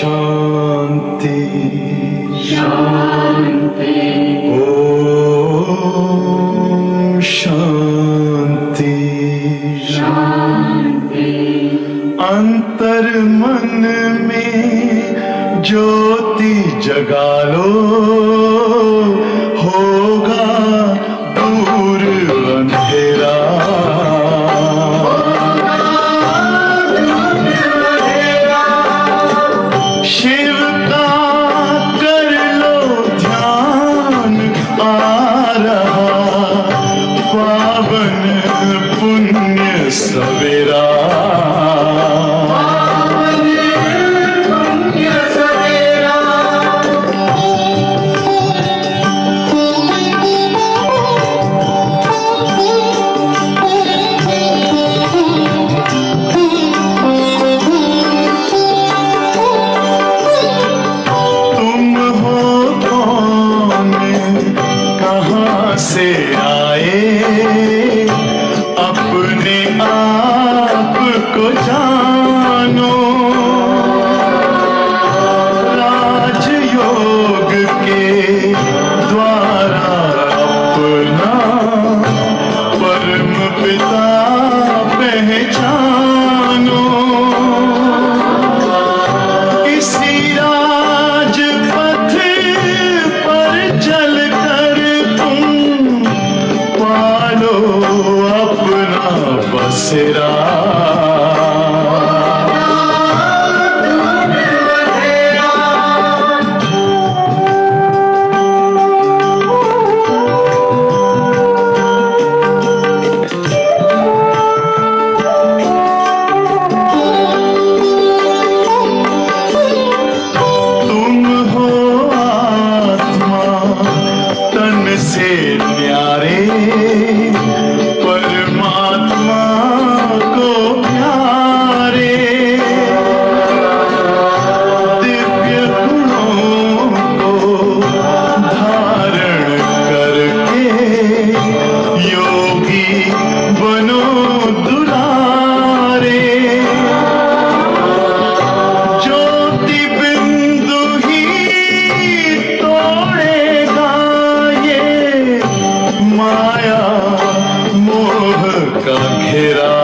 शांति शांति ओम शांति शांति। अंतर मन में ज्योति जगा लो, होगा दूर अंधेरा। शिव का कर लो ध्यान, आ रहा पावन पुण्य सवेरा। से आए अपने आप को जानो, राजयोग के द्वारा अपना परम पिता पहचानो। इसी राजपथ पर चलकर पालो अपना बसेरा। तुम हो आत्मा तन से न्यारे, परमात्मा को प्यारे। दिव्य गुणों को धारण करके योगी बनो दुलारे। ज्योति बिंदु ही तोड़ेगा ये माया मोह का घेरा।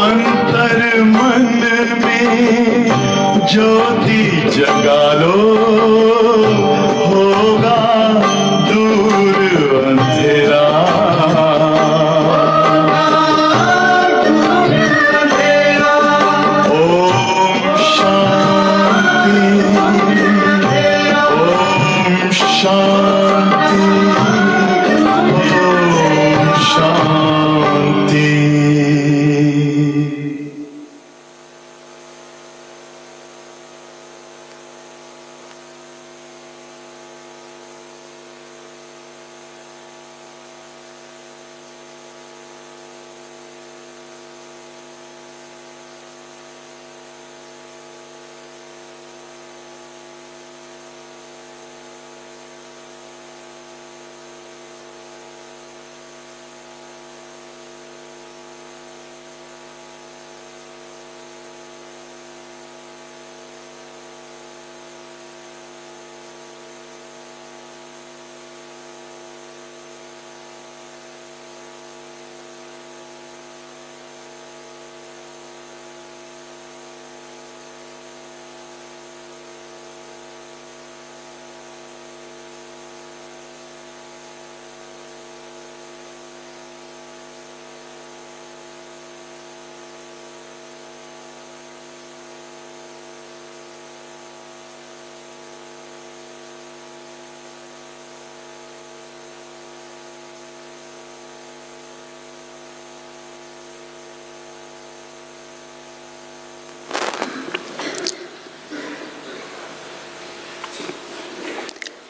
अंतर मन में ज्योति जगा लो, होगा दूर अंधेरा। ओम शांति ओम शांति ओम शांति।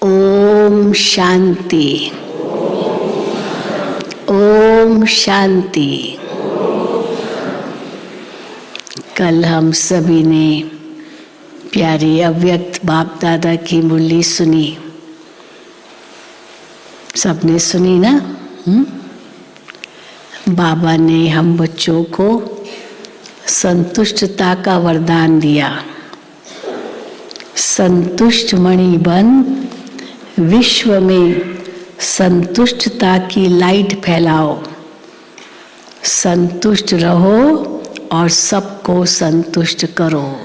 ओम शांति ओम शांति। कल हम सभी ने प्यारी अव्यक्त बाप दादा की मुरली सुनी, सबने सुनी ना? बाबा ने हम बच्चों को संतुष्टता का वरदान दिया। संतुष्ट मणि बन विश्व में संतुष्टता की लाइट फैलाओ। संतुष्ट रहो और सबको संतुष्ट करो।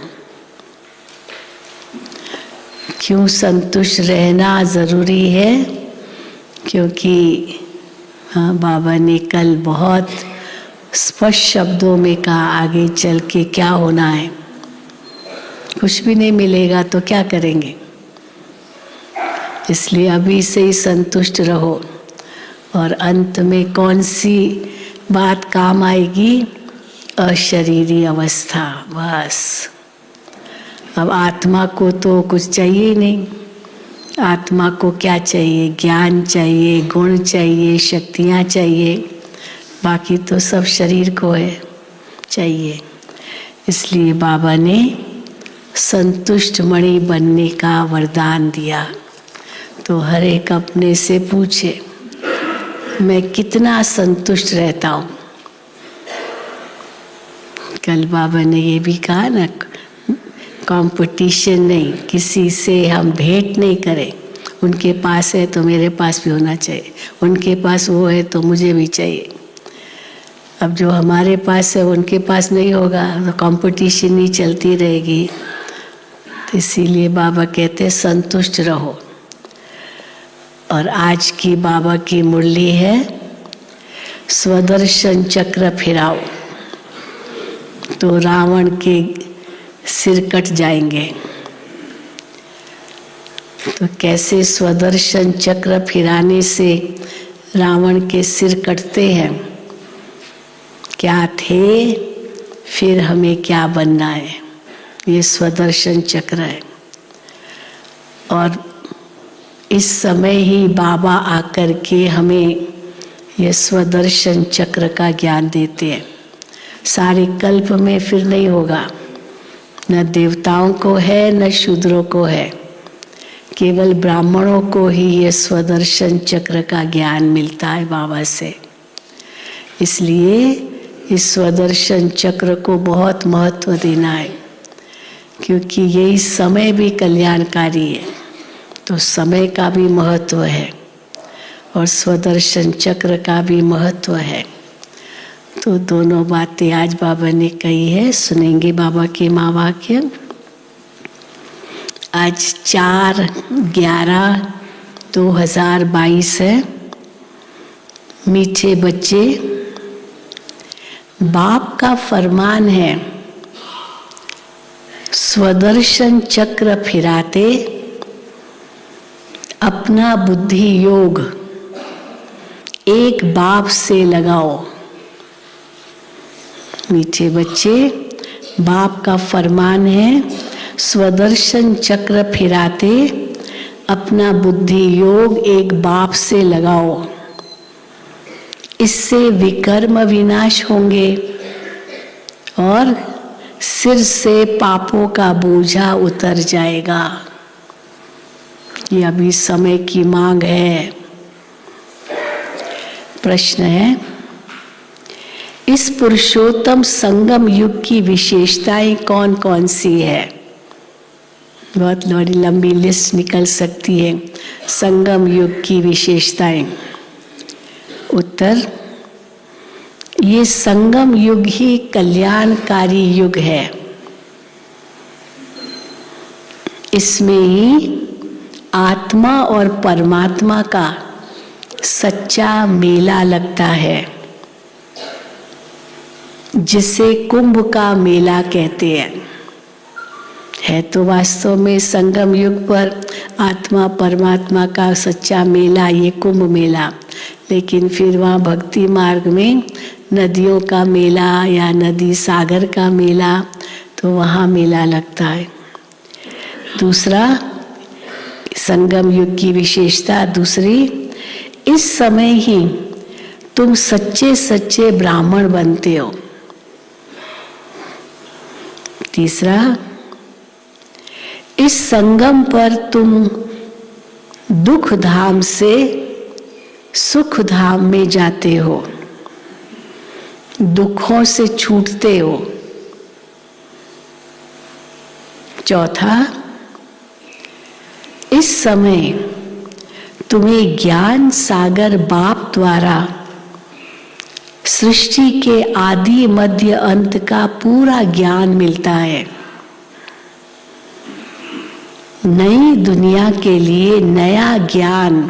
क्यों संतुष्ट रहना जरूरी है? क्योंकि बाबा ने कल बहुत स्पष्ट शब्दों में कहा, आगे चल के क्या होना है। कुछ भी नहीं मिलेगा तो क्या करेंगे? इसलिए अभी से ही संतुष्ट रहो। और अंत में कौन सी बात काम आएगी? अशरीरी अवस्था। बस अब आत्मा को तो कुछ चाहिए ही नहीं। आत्मा को क्या चाहिए? ज्ञान चाहिए, गुण चाहिए, शक्तियाँ चाहिए। बाकी तो सब शरीर को है चाहिए। इसलिए बाबा ने संतुष्ट मणि बनने का वरदान दिया। तो हर एक अपने से पूछे, मैं कितना संतुष्ट रहता हूँ। कल बाबा ने ये भी कहा ना, कंपटीशन नहीं, किसी से हम भेंट नहीं करें। उनके पास है तो मेरे पास भी होना चाहिए, उनके पास वो है तो मुझे भी चाहिए। अब जो हमारे पास है उनके पास नहीं होगा तो कंपटीशन ही चलती रहेगी। तो इसीलिए बाबा कहते हैं संतुष्ट रहो। और आज की बाबा की मुरली है, स्वदर्शन चक्र फिराओ तो रावण के सिर कट जाएंगे। तो कैसे स्वदर्शन चक्र फिराने से रावण के सिर कटते हैं? क्या थे, फिर हमें क्या बनना है, ये स्वदर्शन चक्र है। और इस समय ही बाबा आकर के हमें ये स्वदर्शन चक्र का ज्ञान देते हैं। सारे कल्प में फिर नहीं होगा, न देवताओं को है न शूद्रों को है, केवल ब्राह्मणों को ही ये स्वदर्शन चक्र का ज्ञान मिलता है बाबा से। इसलिए इस स्वदर्शन चक्र को बहुत महत्व देना है, क्योंकि यही समय भी कल्याणकारी है। तो समय का भी महत्व है और स्वदर्शन चक्र का भी महत्व है। तो दोनों बातें आज बाबा ने कही है, सुनेंगे बाबा के महावाक्य। आज 4/11/2022 है। मीठे बच्चे, बाप का फरमान है, स्वदर्शन चक्र फिराते अपना बुद्धि योग एक बाप से लगाओ। मीठे बच्चे, बाप का फरमान है, स्वदर्शन चक्र फिराते अपना बुद्धि योग एक बाप से लगाओ। इससे विकर्म विनाश होंगे और सिर से पापों का बोझा उतर जाएगा। ये अभी समय की मांग है। प्रश्न है, इस पुरुषोत्तम संगम युग की विशेषताएं कौन कौन सी है? बहुत बड़ी लंबी लिस्ट निकल सकती है। संगम युग की विशेषताएं। उत्तर, ये संगम युग ही कल्याणकारी युग है। इसमें ही आत्मा और परमात्मा का सच्चा मेला लगता है, जिसे कुंभ का मेला कहते हैं। है तो वास्तव में संगम युग पर आत्मा परमात्मा का सच्चा मेला ये कुंभ मेला, लेकिन फिर वहाँ भक्ति मार्ग में नदियों का मेला या नदी सागर का मेला, तो वहाँ मेला लगता है। दूसरा, संगम युग की विशेषता दूसरी, इस समय ही तुम सच्चे सच्चे ब्राह्मण बनते हो। तीसरा, इस संगम पर तुम दुख धाम से सुख धाम में जाते हो। दुखों से छूटते हो। चौथा, इस समय तुम्हें ज्ञान सागर बाप द्वारा सृष्टि के आदि मध्य अंत का पूरा ज्ञान मिलता है। नई दुनिया के लिए नया ज्ञान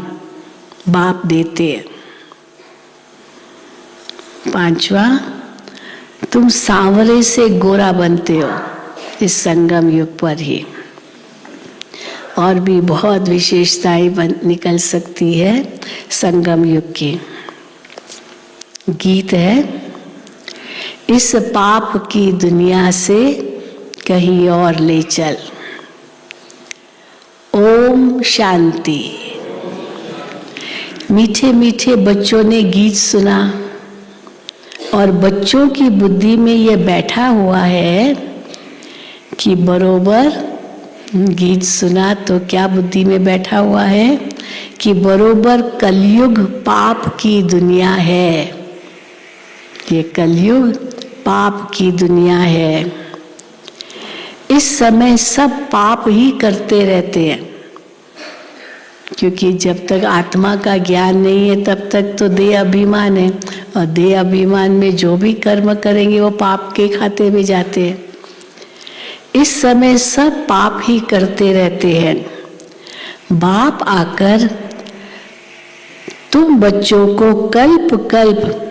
बाप देते हैं। पांचवा, तुम सांवरे से गोरा बनते हो इस संगम युग पर ही। और भी बहुत विशेषताएं निकल सकती है संगम युग की। गीत है, इस पाप की दुनिया से कहीं और ले चल। ओम शांति। मीठे मीठे बच्चों ने गीत सुना और बच्चों की बुद्धि में यह बैठा हुआ है कि बरोबर गीत सुना तो क्या बुद्धि में बैठा हुआ है कि बरोबर कलयुग पाप की दुनिया है। ये कलयुग पाप की दुनिया है। इस समय सब पाप ही करते रहते हैं, क्योंकि जब तक आत्मा का ज्ञान नहीं है तब तक तो देह अभिमान है, और देह अभिमान में जो भी कर्म करेंगे वो पाप के खाते में जाते हैं। इस समय सब पाप ही करते रहते हैं। बाप आकर तुम बच्चों को कल्प कल्प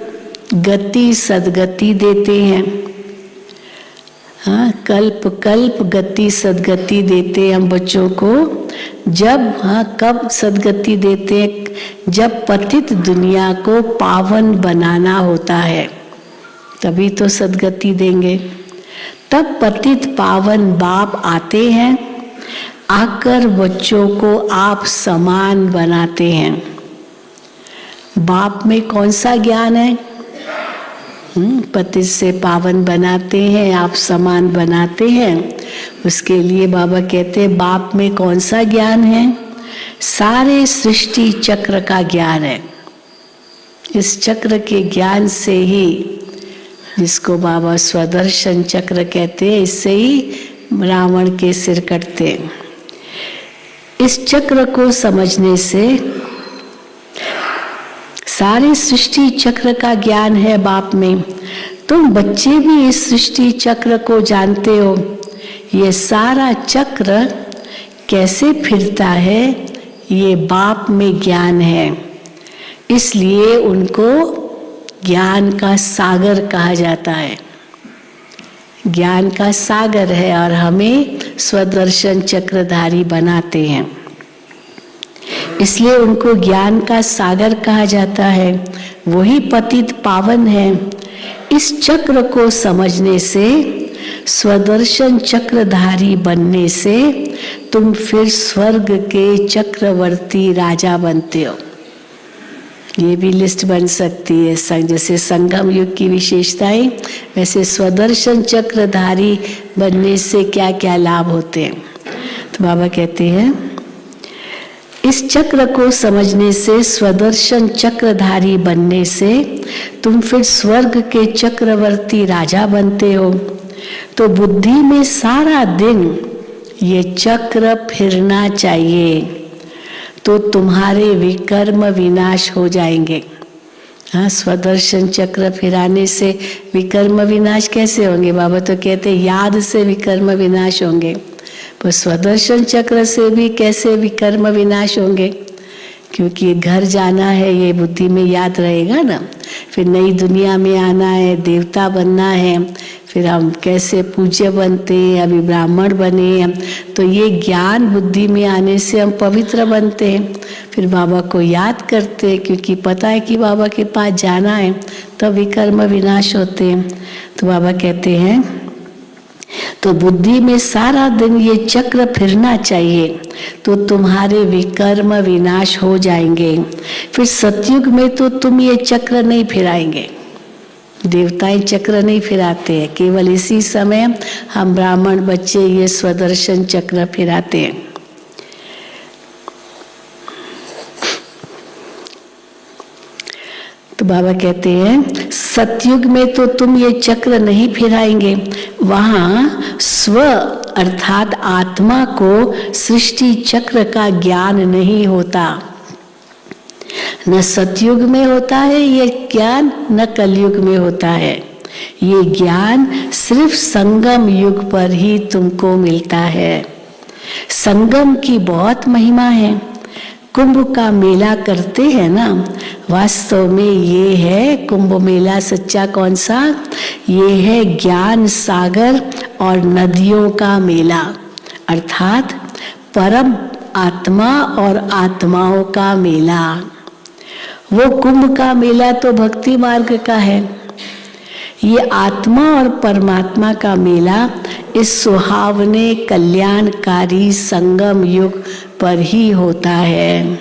गति सदगति देते हैं। हाँ, कल्प कल्प गति सदगति देते हैं हम बच्चों को। जब, हाँ, कब सदगति देते हैं? जब पतित दुनिया को पावन बनाना होता है तभी तो सदगति देंगे। तब पतित पावन बाप आते हैं, आकर बच्चों को आप समान बनाते हैं। बाप में कौन सा ज्ञान है? पतित से पावन बनाते हैं, आप समान बनाते हैं। उसके लिए बाबा कहते हैं बाप में कौन सा ज्ञान है? सारे सृष्टि चक्र का ज्ञान है। इस चक्र के ज्ञान से ही, जिसको बाबा स्वदर्शन चक्र कहते हैं, इससे ही रावण के सिर कटते हैं। इस चक्र को समझने से सारी सृष्टि चक्र का ज्ञान है बाप में। तुम बच्चे भी इस सृष्टि चक्र को जानते हो। ये सारा चक्र कैसे फिरता है ये बाप में ज्ञान है, इसलिए उनको ज्ञान का सागर कहा जाता है। ज्ञान का सागर है और हमें स्वदर्शन चक्रधारी बनाते हैं, इसलिए उनको ज्ञान का सागर कहा जाता है। वही पतित पावन है। इस चक्र को समझने से, स्वदर्शन चक्रधारी बनने से तुम फिर स्वर्ग के चक्रवर्ती राजा बनते हो। ये भी लिस्ट बन सकती है। जैसे संगम युग की विशेषताएं, वैसे स्वदर्शन चक्रधारी बनने से क्या क्या लाभ होते हैं। तो बाबा कहते हैं इस चक्र को समझने से, स्वदर्शन चक्रधारी बनने से तुम फिर स्वर्ग के चक्रवर्ती राजा बनते हो। तो बुद्धि में सारा दिन ये चक्र फिरना चाहिए, तो तुम्हारे विकर्म विनाश हो जाएंगे। हाँ, स्वदर्शन चक्र फिराने से विकर्म विनाश कैसे होंगे? बाबा तो कहते याद से विकर्म विनाश होंगे। पर स्वदर्शन चक्र से भी कैसे विकर्म विनाश होंगे? क्योंकि घर जाना है, ये बुद्धि में याद रहेगा ना। फिर नई दुनिया में आना है, देवता बनना है, फिर हम कैसे पूज्य बनते हैं, अभी ब्राह्मण बने हैं, तो ये ज्ञान बुद्धि में आने से हम पवित्र बनते हैं। फिर बाबा को याद करते हैं, क्योंकि पता है कि बाबा के पास जाना है, तब विकर्म विनाश होते हैं। तो बाबा कहते हैं तो बुद्धि में सारा दिन ये चक्र फिरना चाहिए, तो तुम्हारे विकर्म विनाश हो जाएंगे। फिर सतयुग में तो तुम ये चक्र नहीं फिराएंगे। देवताएं चक्र नहीं फिराते हैं, केवल इसी समय हम ब्राह्मण बच्चे ये स्वदर्शन चक्र फिराते हैं। तो बाबा कहते हैं सतयुग में तो तुम ये चक्र नहीं फिराएंगे, वहां स्व अर्थात आत्मा को सृष्टि चक्र का ज्ञान नहीं होता। न सतयुग में होता है ये ज्ञान, न कलयुग में होता है। ये ज्ञान सिर्फ संगम युग पर ही तुमको मिलता है। संगम की बहुत महिमा है। कुंभ का मेला करते हैं ना, वास्तव में ये है कुंभ मेला सच्चा कौन सा? ये है ज्ञान सागर और नदियों का मेला, अर्थात परम आत्मा और आत्माओं का मेला। वो कुंभ का मेला तो भक्ति मार्ग का है। ये आत्मा और परमात्मा का मेला इस सुहावने कल्याणकारी संगम युग पर ही होता है,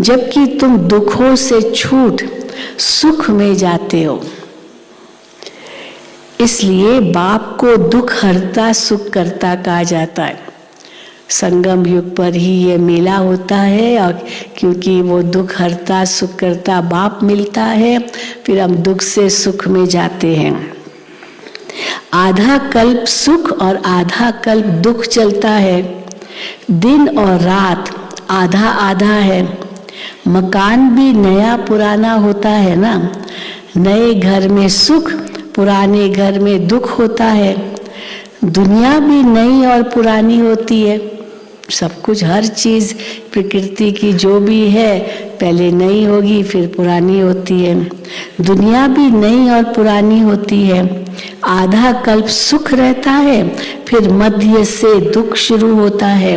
जबकि तुम दुखों से छूट सुख में जाते हो। इसलिए बाप को दुख हरता सुख करता कहा जाता है। संगम युग पर ही ये मेला होता है, और क्योंकि वो दुख हरता सुख करता बाप मिलता है, फिर हम दुख से सुख में जाते हैं। आधा कल्प सुख और आधा कल्प दुख चलता है। दिन और रात आधा आधा है। मकान भी नया पुराना होता है ना। नए घर में सुख, पुराने घर में दुख होता है। दुनिया भी नई और पुरानी होती है। सब कुछ, हर चीज प्रकृति की जो भी है पहले नई होगी फिर पुरानी होती है। दुनिया भी नई और पुरानी होती है। आधा कल्प सुख रहता है, फिर मध्य से दुख शुरू होता है।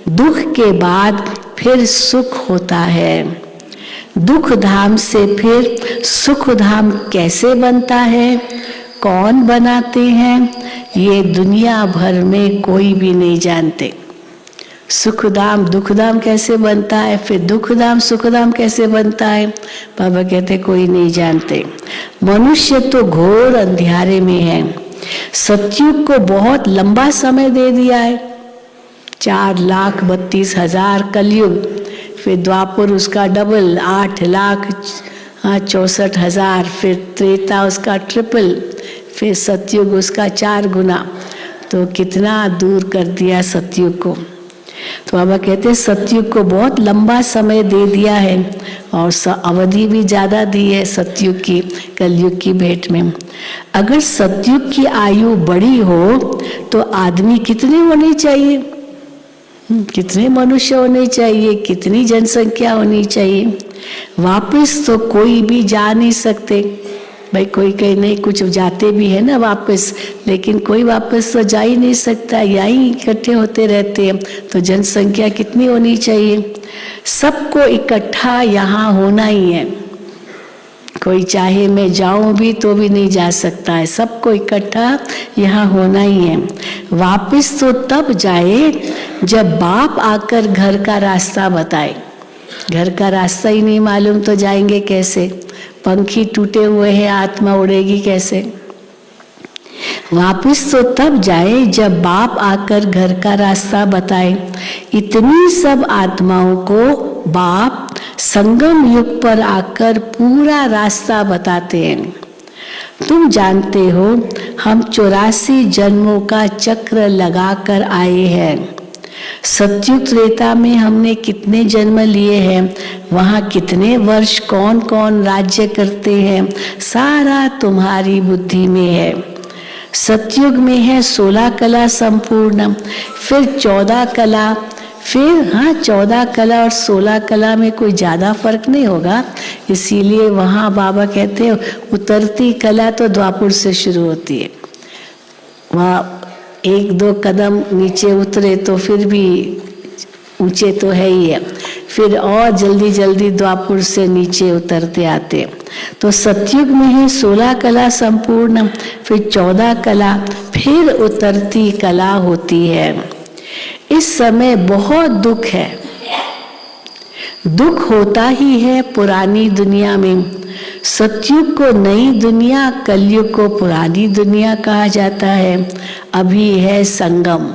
दुख के बाद फिर सुख होता है। दुख धाम से फिर सुख धाम कैसे बनता है, कौन बनाते हैं, ये दुनिया भर में कोई भी नहीं जानते। सुखधाम दुखधाम कैसे बनता है, फिर दुखधाम सुखधाम कैसे बनता है, बाबा कहते कोई नहीं जानते। मनुष्य तो घोर अंधियारे में है। सतयुग को बहुत लंबा समय दे दिया है, 4,32,000 कलयुग, फिर द्वापर उसका डबल 8,64,000, फिर त्रेता उसका ट्रिपल, फिर सतयुग उसका 4 गुना। तो कितना दूर कर दिया सतयुग को। तो बाबा कहते हैं सतयुग को बहुत लंबा समय दे दिया है और अवधि भी ज्यादा दी है सतयुग की कलयुग की भेंट में। अगर सतयुग की आयु बड़ी हो तो आदमी कितने होने चाहिए, कितने मनुष्य होने चाहिए, कितनी जनसंख्या होनी चाहिए। वापस तो कोई भी जा नहीं सकते। भाई कोई कहीं नहीं, कुछ जाते भी है ना वापस, लेकिन कोई वापस तो जा ही नहीं सकता, यहीं इकट्ठे होते रहते हैं। तो जनसंख्या कितनी होनी चाहिए, सबको इकट्ठा यहाँ होना ही है। कोई चाहे मैं जाऊं भी तो भी नहीं जा सकता है, सबको इकट्ठा यहाँ होना ही है। वापस तो तब जाए जब बाप आकर घर का रास्ता बताए। घर का रास्ता ही नहीं मालूम तो जाएंगे कैसे, पंखी टूटे हुए हैं, आत्मा उड़ेगी कैसे। वापस तो तब जाए जब बाप आकर घर का रास्ता बताए। इतनी सब आत्माओं को बाप संगम युग पर आकर पूरा रास्ता बताते हैं। तुम जानते हो हम 84 जन्मों का चक्र लगाकर आए हैं। सतयुग त्रेता में हमने कितने जन्म लिए हैं, वहाँ कितने वर्ष कौन कौन राज्य करते हैं, सारा तुम्हारी बुद्धि में है। सतयुग में है 16 कला संपूर्ण, फिर 14 कला, फिर 14 कला और 16 कला में कोई ज़्यादा फर्क नहीं होगा। इसीलिए वहाँ बाबा कहते हैं उतरती कला तो द्वापर से शुरू होती है। वहाँ 1-2 कदम नीचे उतरे तो फिर भी ऊंचे तो है ही है, फिर और जल्दी जल्दी द्वापर से नीचे उतरते आते। तो सतयुग में है 16 कला संपूर्ण, फिर 14 कला, फिर उतरती कला होती है। इस समय बहुत दुख है, दुख होता ही है पुरानी दुनिया में। सतयुग को नई दुनिया, कलयुग को पुरानी दुनिया कहा जाता है। अभी है संगम,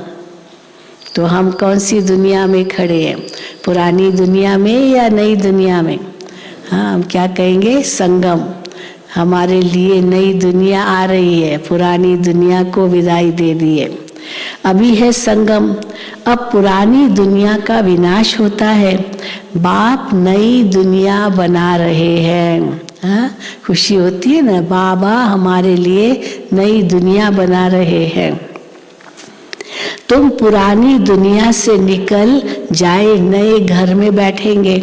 तो हम कौन सी दुनिया में खड़े हैं, पुरानी दुनिया में या नई दुनिया में? हाँ, हम क्या कहेंगे, संगम। हमारे लिए नई दुनिया आ रही है, पुरानी दुनिया को विदाई दे दी है। अभी है संगम, अब पुरानी दुनिया का विनाश होता है, बाप नई दुनिया बना रहे हैं। हाँ, खुशी होती है ना, बाबा हमारे लिए नई दुनिया बना रहे हैं। तुम पुरानी दुनिया से निकल जाए नए घर में बैठेंगे,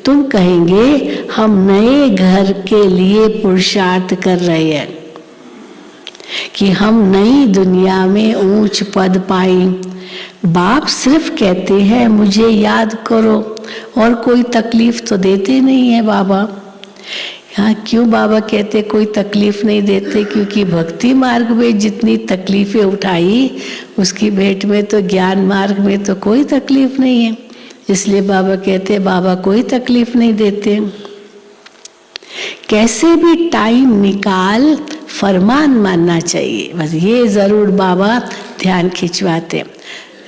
तुम कहेंगे हम नए घर के लिए पुरुषार्थ कर रहे हैं कि हम नई दुनिया में ऊंच पद पाएं। बाप सिर्फ कहते हैं मुझे याद करो, और कोई तकलीफ तो देते नहीं है बाबा। हाँ, क्यों बाबा कहते कोई तकलीफ नहीं देते? क्योंकि भक्ति मार्ग में जितनी तकलीफें उठाई, उसकी भेंट में तो ज्ञान मार्ग में तो कोई तकलीफ नहीं है। इसलिए बाबा कहते बाबा कोई तकलीफ नहीं देते। कैसे भी टाइम निकाल फरमान मानना चाहिए, बस ये जरूर बाबा ध्यान खिंचवाते।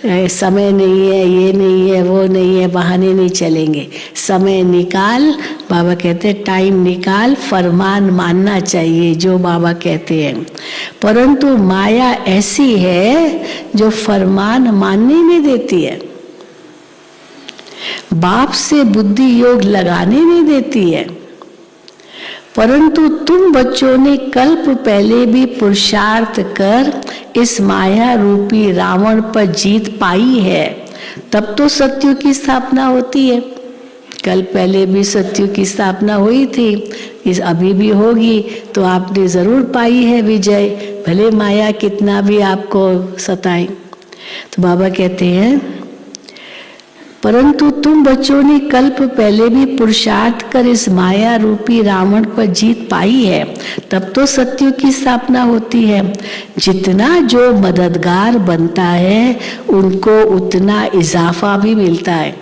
समय नहीं है, ये नहीं है, वो नहीं है, बहाने नहीं चलेंगे। समय निकाल, बाबा कहते टाइम निकाल, फरमान मानना चाहिए जो बाबा कहते हैं। परंतु माया ऐसी है जो फरमान मानने नहीं देती है, बाप से बुद्धि योग लगाने नहीं देती है। परंतु तुम बच्चों ने कल्प पहले भी पुरुषार्थ कर इस माया रूपी रावण पर जीत पाई है, तब तो सत्युग की स्थापना होती है। कल पहले भी सत्युग की स्थापना हुई थी, इस अभी भी होगी, तो आपने जरूर पाई है विजय, भले माया कितना भी आपको सताए। तो बाबा कहते हैं परंतु तुम बच्चों ने कल्प पहले भी पुरुषार्थ कर इस माया रूपी रावण पर जीत पाई है, तब तो सत्युग की स्थापना होती है। जितना जो मददगार बनता है उनको उतना इजाफा भी मिलता है,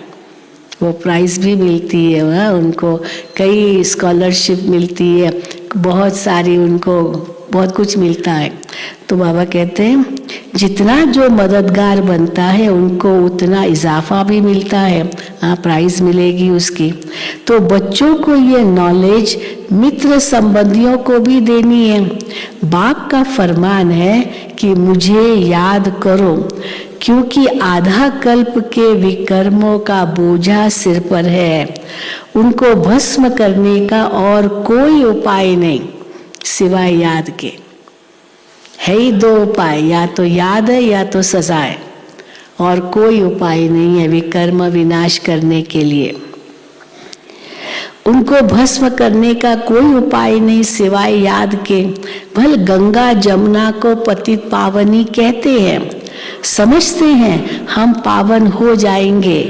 वो प्राइज भी मिलती है, वह उनको कई स्कॉलरशिप मिलती है, बहुत सारी उनको बहुत कुछ मिलता है। तो बाबा कहते हैं जितना जो मददगार बनता है उनको उतना इजाफा भी मिलता है, हाँ प्राइज मिलेगी उसकी। तो बच्चों को ये नॉलेज मित्र संबंधियों को भी देनी है। बाप का फरमान है कि मुझे याद करो, क्योंकि आधा कल्प के विकर्मों का बोझा सिर पर है, उनको भस्म करने का और कोई उपाय नहीं सिवाय याद के। है ही दो उपाय, या तो याद है या तो सजा है, और कोई उपाय नहीं है विकर्म विनाश करने के लिए। उनको भस्म करने का कोई उपाय नहीं सिवाय याद के। भल गंगा जमुना को पतित पावनी कहते हैं, समझते हैं हम पावन हो जाएंगे,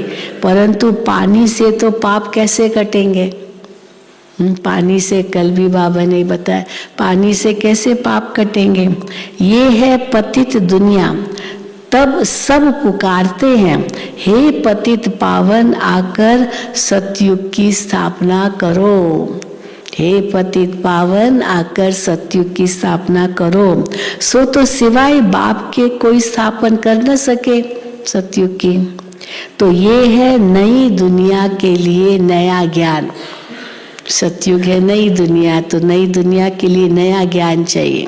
परंतु पानी से तो पाप कैसे कटेंगे? पानी से, कल भी बाबा ने बताया, पानी से कैसे पाप कटेंगे? ये है पतित दुनिया। तब सब पुकारते हैं, हे पतित पावन आकर सतयुग की स्थापना करो। हे पतित पावन आकर सतयुग की स्थापना करो। सो तो सिवाय बाप के कोई स्थापन कर न सके सतयुग की। तो ये है नई दुनिया के लिए नया ज्ञान। सतयुग है नई दुनिया, तो नई दुनिया के लिए नया ज्ञान चाहिए।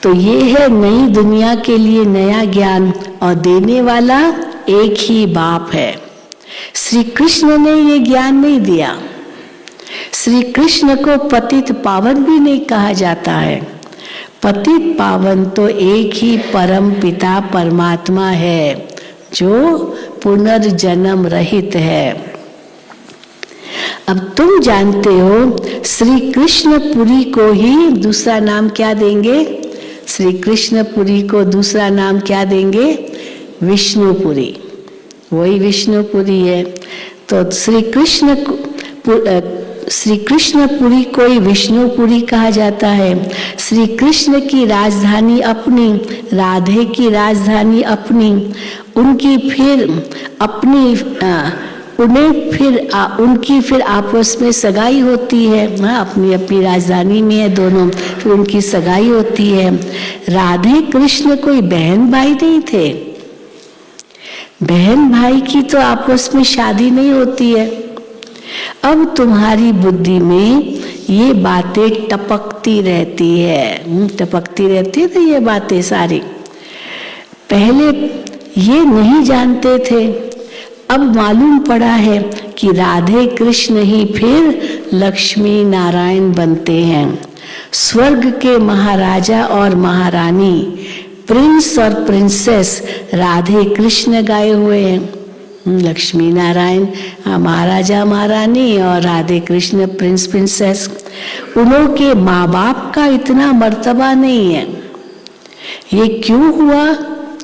तो ये है नई दुनिया के लिए नया ज्ञान, और देने वाला एक ही बाप है। श्री कृष्ण ने ये ज्ञान नहीं दिया। श्री कृष्ण को पतित पावन भी नहीं कहा जाता है। पतित पावन तो एक ही परम पिता परमात्मा है जो पुनर्जन्म रहित है। अब तुम जानते हो श्री कृष्णपुरी को ही दूसरा नाम क्या देंगे? श्री कृष्णपुरी को दूसरा नाम क्या देंगे? विष्णुपुरी। वही विष्णुपुरी है। तो श्री कृष्णपुरी को ही विष्णुपुरी कहा जाता है। श्री कृष्ण की राजधानी अपनी, राधे की राजधानी अपनी, उनकी फिर अपनी उनकी फिर आपस में सगाई होती है। हाँ, अपनी अपनी राजधानी में है दोनों, फिर उनकी सगाई होती है। राधे कृष्ण कोई बहन भाई नहीं थे। बहन भाई की तो आपस में शादी नहीं होती है। अब तुम्हारी बुद्धि में ये बातें टपकती रहती है, टपकती रहती है तो ये बातें सारी। पहले ये नहीं जानते थे, अब मालूम पड़ा है कि राधे कृष्ण ही फिर लक्ष्मी नारायण बनते हैं। स्वर्ग के महाराजा और महारानी, प्रिंस और प्रिंसेस राधे कृष्ण गाए हुए हैं। लक्ष्मी नारायण महाराजा महारानी और राधे कृष्ण प्रिंस प्रिंसेस। उनके माँ बाप का इतना मर्तबा नहीं है। ये क्यों हुआ?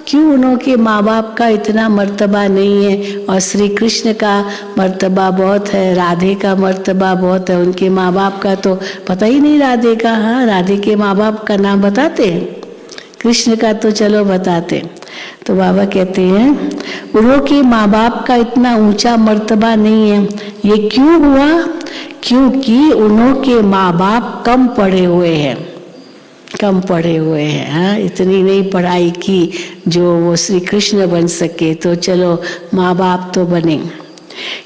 क्यों उनके माँ बाप का इतना मर्तबा नहीं है और श्री कृष्ण का मर्तबा बहुत है, राधे का मर्तबा बहुत है, उनके माँ बाप का तो पता ही नहीं राधे का। हाँ, राधे के माँ बाप का नाम बताते हैं, कृष्ण का तो चलो बताते। तो बाबा कहते हैं उनके माँ बाप का इतना ऊंचा मर्तबा नहीं है। ये क्यों हुआ? क्योंकि उनके माँ बाप कम पढ़े हुए हैं, कम पढ़े हुए हैं। हाँ, इतनी नहीं पढ़ाई की जो वो श्री कृष्ण बन सके, तो चलो माँ बाप तो बने।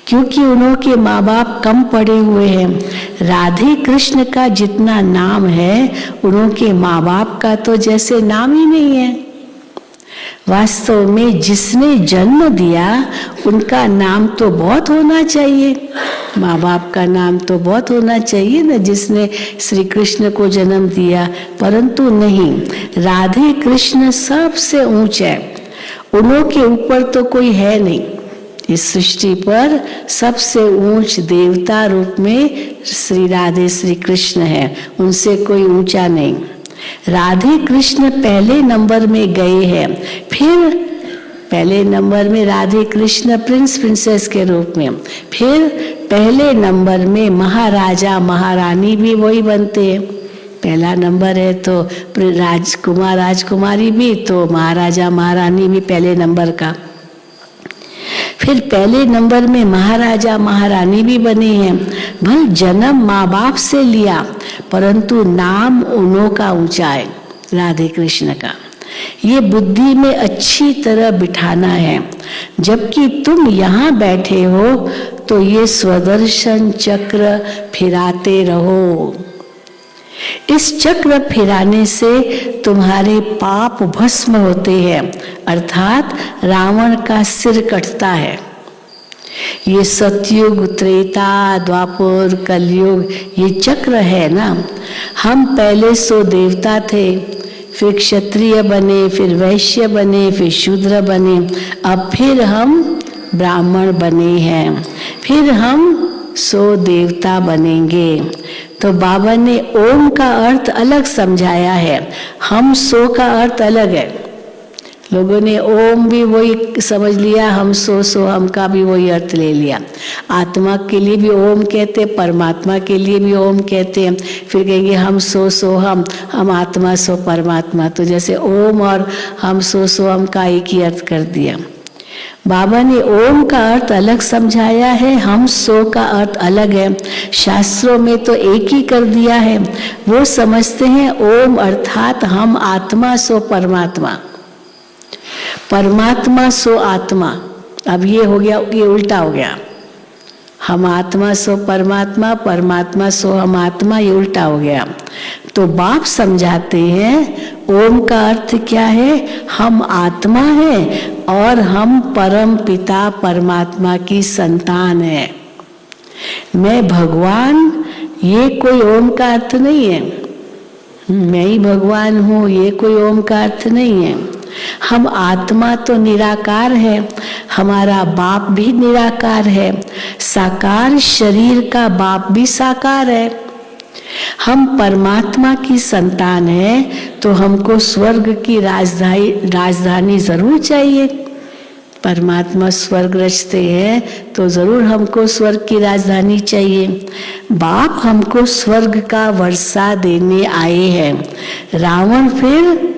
क्योंकि उनके माँ बाप कम पढ़े हुए हैं। राधे कृष्ण का जितना नाम है उनके माँ बाप का तो जैसे नाम ही नहीं है। वास्तव में जिसने जन्म दिया उनका नाम तो बहुत होना चाहिए, माँ बाप का नाम तो बहुत होना चाहिए ना, जिसने श्री कृष्ण को जन्म दिया। परंतु नहीं, राधे कृष्ण सबसे ऊंचे है, उनके ऊपर तो कोई है नहीं। इस सृष्टि पर सबसे ऊंच देवता रूप में श्री राधे श्री कृष्ण है, उनसे कोई ऊंचा नहीं। राधे कृष्ण पहले नंबर में गए हैं, फिर पहले नंबर में राधे कृष्ण प्रिंस प्रिंसेस के रूप में, फिर पहले नंबर में महाराजा महारानी भी वही बनते हैं। पहला नंबर है तो राजकुमार राजकुमारी भी, तो महाराजा महारानी भी पहले नंबर का। फिर पहले नंबर में महाराजा महारानी भी बने हैं। भले जन्म माँ बाप से लिया, परंतु नाम उन्हों का ऊंचा है, राधे कृष्ण का। ये बुद्धि में अच्छी तरह बिठाना है। जबकि तुम यहाँ बैठे हो तो ये स्वदर्शन चक्र फिराते रहो। इस चक्र फिराने से तुम्हारे पाप भस्म होते हैं, अर्थात रावण का सिर कटता है। ये सतयुग, त्रेता, द्वापर, कलयुग ये चक्र है ना। हम पहले सो देवता थे, फिर क्षत्रिय बने, फिर वैश्य बने, फिर शूद्र बने, अब फिर हम ब्राह्मण बने हैं, फिर हम सो देवता बनेंगे। तो बाबा ने ओम का अर्थ अलग समझाया है, हम सो का अर्थ अलग है। लोगों ने ओम भी वही समझ लिया, हम सो हम का भी वही अर्थ ले लिया। आत्मा के लिए भी ओम कहते, परमात्मा के लिए भी ओम कहते हैं। फिर कहेंगे हम सो हम आत्मा सो परमात्मा, तो जैसे ओम और हम सो हम का एक ही अर्थ कर दिया। बाबा ने ओम का अर्थ अलग समझाया है, हम सो का अर्थ अलग है। शास्त्रों में तो एक ही कर दिया है। वो समझते हैं ओम अर्थात हम आत्मा सो परमात्मा, परमात्मा सो आत्मा। अब ये हो गया, ये उल्टा हो गया। हम आत्मा सो परमात्मा, परमात्मा सो हम आत्मा, ये उल्टा हो गया। तो बाप समझाते हैं ओम का अर्थ क्या है, हम आत्मा हैं और हम परम पिता परमात्मा की संतान है। मैं भगवान, ये कोई ओम का अर्थ नहीं है। मैं ही भगवान हूँ, ये कोई ओम का अर्थ नहीं है। हम आत्मा तो निराकार है, हमारा बाप भी निराकार है, साकार शरीर का बाप भी साकार है। हम परमात्मा की संतान हैं तो हमको स्वर्ग की राजधानी जरूर चाहिए। परमात्मा स्वर्ग रचते हैं तो जरूर हमको स्वर्ग की राजधानी चाहिए। बाप हमको स्वर्ग का वर्षा देने आए हैं। रावण फिर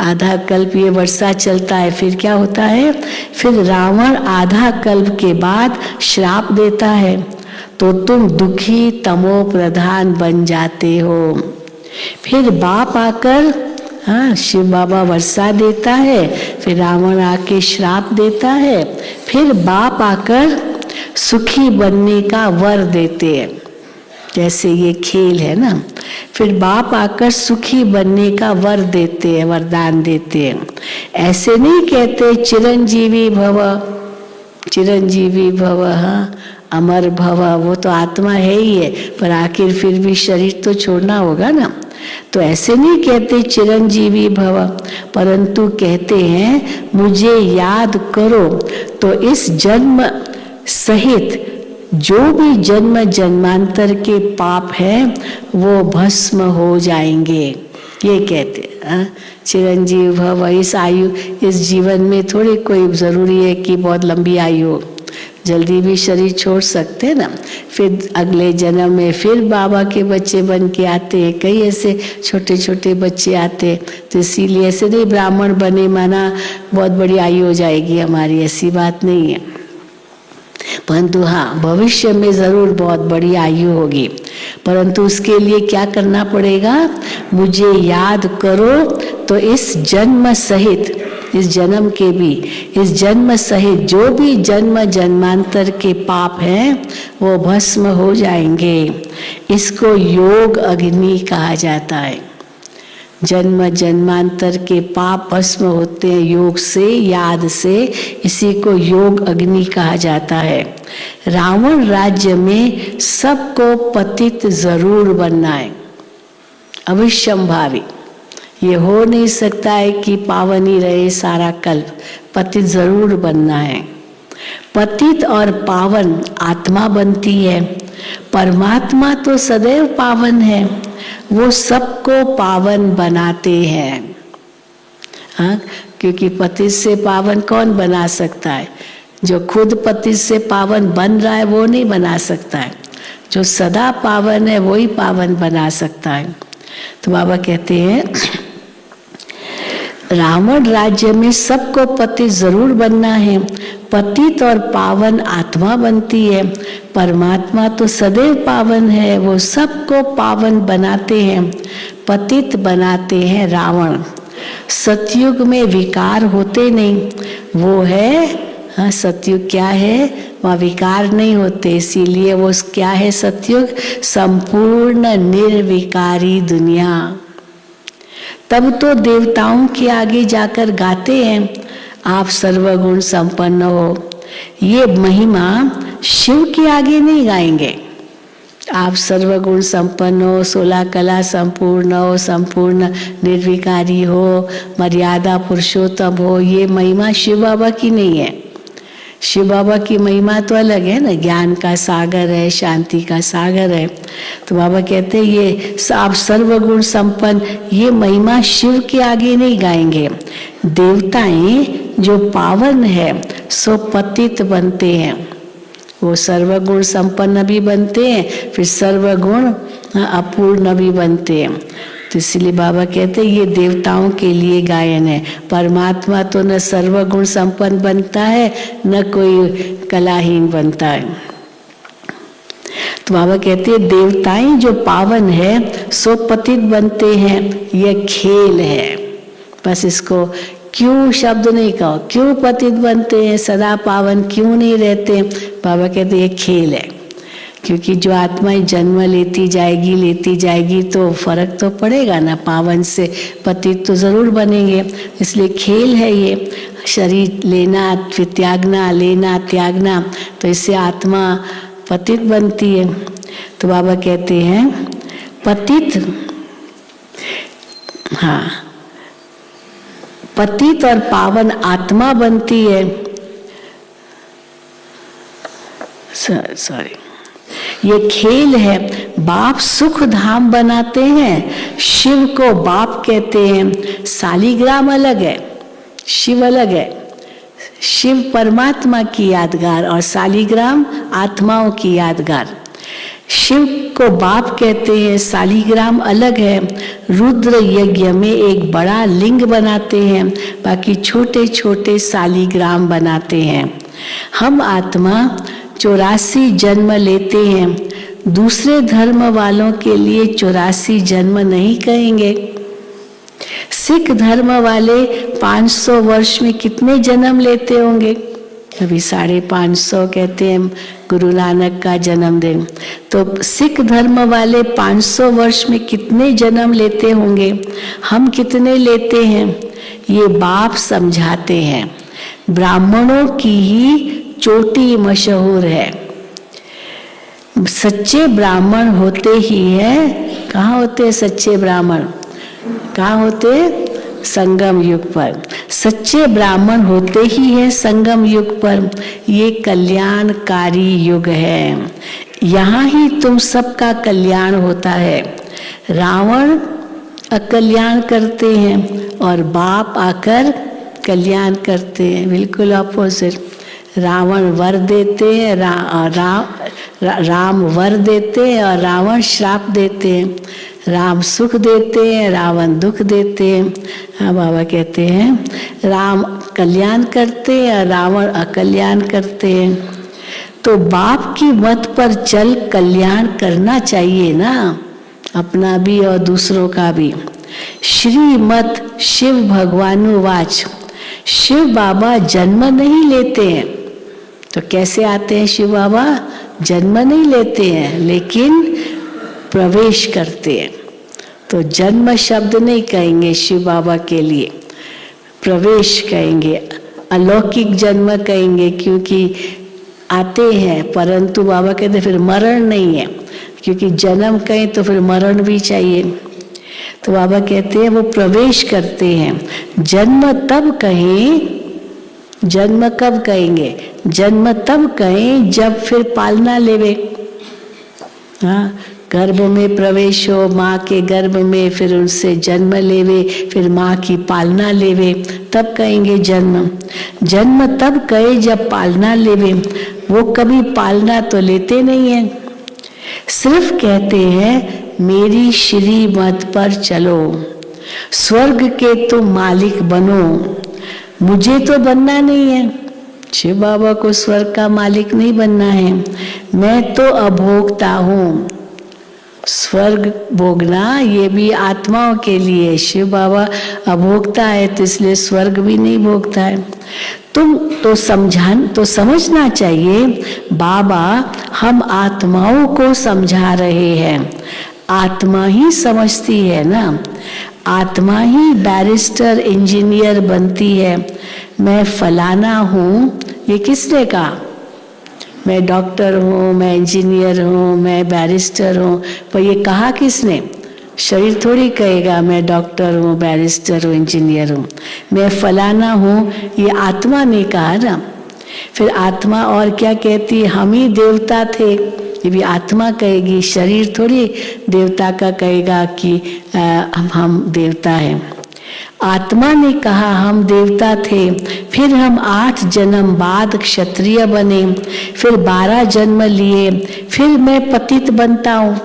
आधा कल्प ये वर्षा चलता है, फिर क्या होता है, फिर रावण आधा कल्प के बाद श्राप देता है, तो तुम दुखी तमो प्रधान बन जाते हो। फिर बाप आकर, हाँ, शिव बाबा वर्षा देता है, फिर रावण आके श्राप देता है, फिर बाप आकर सुखी बनने का वर देते हैं। जैसे ये खेल है ना। फिर बाप आकर सुखी बनने का वर देते हैं, वरदान देते हैं। ऐसे नहीं कहते चिरंजीवी भव, चिरंजीवी भव, हाँ अमर भव, वो तो आत्मा है ही है, पर आखिर फिर भी शरीर तो छोड़ना होगा ना। तो ऐसे नहीं कहते चिरंजीवी भव, परंतु कहते हैं मुझे याद करो तो इस जन्म सहित जो भी जन्म जन्मांतर के पाप है वो भस्म हो जाएंगे। ये कहते हैं चिरंजीव भव। इस आयु, इस जीवन में थोड़ी कोई जरूरी है कि बहुत लंबी आयु हो, जल्दी भी शरीर छोड़ सकते हैं ना। फिर अगले जन्म में फिर बाबा के बच्चे बन के आते हैं, कई ऐसे छोटे छोटे बच्चे आते हैं। तो इसीलिए ऐसे नहीं ब्राह्मण बने माना बहुत बड़ी आयु हो जाएगी हमारी, ऐसी बात नहीं है। परंतु हाँ, भविष्य में जरूर बहुत बड़ी आयु होगी, परंतु उसके लिए क्या करना पड़ेगा? मुझे याद करो तो इस जन्म सहित, इस जन्म के भी, इस जन्म सहित जो भी जन्म जन्मांतर के पाप हैं वो भस्म हो जाएंगे। इसको योग अग्नि कहा जाता है। जन्म जन्मांतर के पाप भस्म होते हैं योग से, याद से, इसी को योग अग्नि कहा जाता है। रावण राज्य में सबको पतित जरूर बनना है, अविश्यंभावी। ये हो नहीं सकता है कि पावन ही रहे सारा कल्प, पतित जरूर बनना है। पतित और पावन आत्मा बनती है, परमात्मा तो सदैव पावन है, वो सबको पावन बनाते हैं। हाँ, क्योंकि पतित से पावन कौन बना सकता है? जो खुद पतित से पावन बन रहा है वो नहीं बना सकता है, जो सदा पावन है वही पावन बना सकता है। तो बाबा कहते हैं रावण राज्य में सबको पतित जरूर बनना है, पतित और पावन आत्मा बनती है, परमात्मा तो सदैव पावन है, वो सबको पावन बनाते हैं, पतित बनाते हैं रावण। सतयुग में विकार होते नहीं, वो है, हाँ सतयुग क्या है? वहाँ विकार नहीं होते, इसीलिए वो क्या है सतयुग? संपूर्ण निर्विकारी दुनिया। तब तो देवताओं के आगे जाकर गाते हैं आप सर्वगुण संपन्न हो। ये महिमा शिव के आगे नहीं गाएंगे। आप सर्वगुण संपन्न हो, 16 कला संपूर्ण हो, संपूर्ण निर्विकारी हो, मर्यादा पुरुषोत्तम हो, ये महिमा शिव बाबा की नहीं है। शिव बाबा की महिमा तो अलग है ना, ज्ञान का सागर है, शांति का सागर है। तो बाबा कहते हैं ये आप सर्वगुण संपन्न, ये महिमा शिव के आगे नहीं गाएंगे। देवताएं जो पावन है सो पतित बनते हैं, वो सर्वगुण संपन्न भी बनते हैं, फिर सर्वगुण अपूर्ण भी बनते हैं। तो इसलिए बाबा कहते हैं ये देवताओं के लिए गायन है। परमात्मा तो न सर्वगुण संपन्न बनता है न कोई कलाहीन बनता है। तो बाबा कहते हैं देवताएं जो पावन है सो पतित बनते हैं, यह खेल है। बस इसको क्यों शब्द नहीं कहो, क्यों पतित बनते हैं, सदा पावन क्यों नहीं रहते? बाबा कहते हैं ये खेल है, क्योंकि जो आत्माएं जन्म लेती जाएगी तो फर्क तो पड़ेगा ना, पावन से पतित तो जरूर बनेंगे। इसलिए खेल है ये, शरीर लेना फिर त्यागना, लेना त्यागना, तो इससे आत्मा पतित बनती है। तो बाबा कहते हैं पतित, हाँ पतित और पावन आत्मा बनती है। सॉरी, ये खेल है। बाप सुख धाम बनाते हैं, शिव को बाप कहते हैं। शालिग्राम अलग है, शिव अलग है। शिव परमात्मा की यादगार और शालिग्राम आत्माओं की यादगार। शिव को बाप कहते हैं, शालिग्राम अलग है। रुद्र यज्ञ में एक बड़ा लिंग बनाते हैं, बाकी छोटे छोटे शालिग्राम बनाते हैं। हम आत्मा 84 जन्म लेते हैं। दूसरे धर्म वालों के लिए 84 जन्म नहीं कहेंगे। सिख धर्म वाले 500 वर्ष में कितने जन्म लेते होंगे? अभी 550 कहते हैं गुरु नानक का जन्मदिन। तो सिख धर्म वाले 500 वर्ष में कितने जन्म लेते होंगे, हम कितने लेते हैं, ये बाप समझाते हैं। ब्राह्मणों की ही चोटी मशहूर है। सच्चे ब्राह्मण होते ही है, कहाँ होते हैं सच्चे ब्राह्मण, कहाँ होते, संगम युग पर। सच्चे ब्राह्मण होते ही है संगम युग पर। ये कल्याणकारी युग है, यहाँ ही तुम सबका कल्याण होता है। रावण अकल्याण करते हैं और बाप आकर कल्याण करते हैं, बिल्कुल अपोजिट। रावण वर देते हैं, राम वर देते हैं और रावण श्राप देते हैं। राम सुख देते हैं, रावण दुख देते हैं। हाँ, बाबा कहते हैं राम कल्याण करते हैं और रावण अकल्याण करते हैं। तो बाप की मत पर चल कल्याण करना चाहिए ना, अपना भी और दूसरों का भी। श्रीमत शिव भगवानुवाच, शिव बाबा जन्म नहीं लेते हैं। तो कैसे आते हैं शिव बाबा, जन्म नहीं लेते हैं लेकिन प्रवेश करते हैं। तो जन्म शब्द नहीं कहेंगे शिव बाबा के लिए, प्रवेश कहेंगे, अलौकिक जन्म कहेंगे, क्योंकि आते हैं। परंतु बाबा कहते फिर मरण नहीं है, क्योंकि जन्म कहें तो फिर मरण भी चाहिए। तो बाबा कहते हैं वो प्रवेश करते हैं। जन्म तब कहें, जन्म कब कहेंगे, जन्म तब कहें जब फिर पालना लेवे। हाँ, गर्भ में प्रवेश हो, माँ के गर्भ में, फिर उनसे जन्म लेवे, फिर माँ की पालना लेवे, तब कहेंगे जन्म। जन्म तब कहे जब पालना लेवे। वो कभी पालना तो लेते नहीं है, सिर्फ कहते हैं मेरी श्री मत पर चलो, स्वर्ग के तुम मालिक बनो। मुझे तो बनना नहीं है, शिव बाबा को स्वर्ग का मालिक नहीं बनना है। मैं तो अभोक्ता हूँ। स्वर्ग भोगना ये भी आत्माओं के लिए, शिव बाबा अभोक्ता है तो इसलिए स्वर्ग भी नहीं भोगता है। तुम तो समझना चाहिए बाबा हम आत्माओं को समझा रहे हैं। आत्मा ही समझती है ना, आत्मा ही बैरिस्टर इंजीनियर बनती है। मैं फलाना हूँ, ये किसने कहा, मैं डॉक्टर हूँ, मैं इंजीनियर हूँ, मैं बैरिस्टर हूँ, पर ये कहा किसने, शरीर थोड़ी कहेगा मैं डॉक्टर हूँ, बैरिस्टर हूँ, इंजीनियर हूँ। मैं फलाना हूँ, ये आत्मा ने कहा ना। फिर आत्मा और क्या कहती, हम ही देवता थे, ये भी आत्मा कहेगी, शरीर थोड़ी देवता का कहेगा कि हम देवता हैं। आत्मा ने कहा हम देवता थे, फिर हम 8 जन्म बाद क्षत्रिय बने, फिर 12 जन्म लिए, फिर मैं पतित बनता हूँ।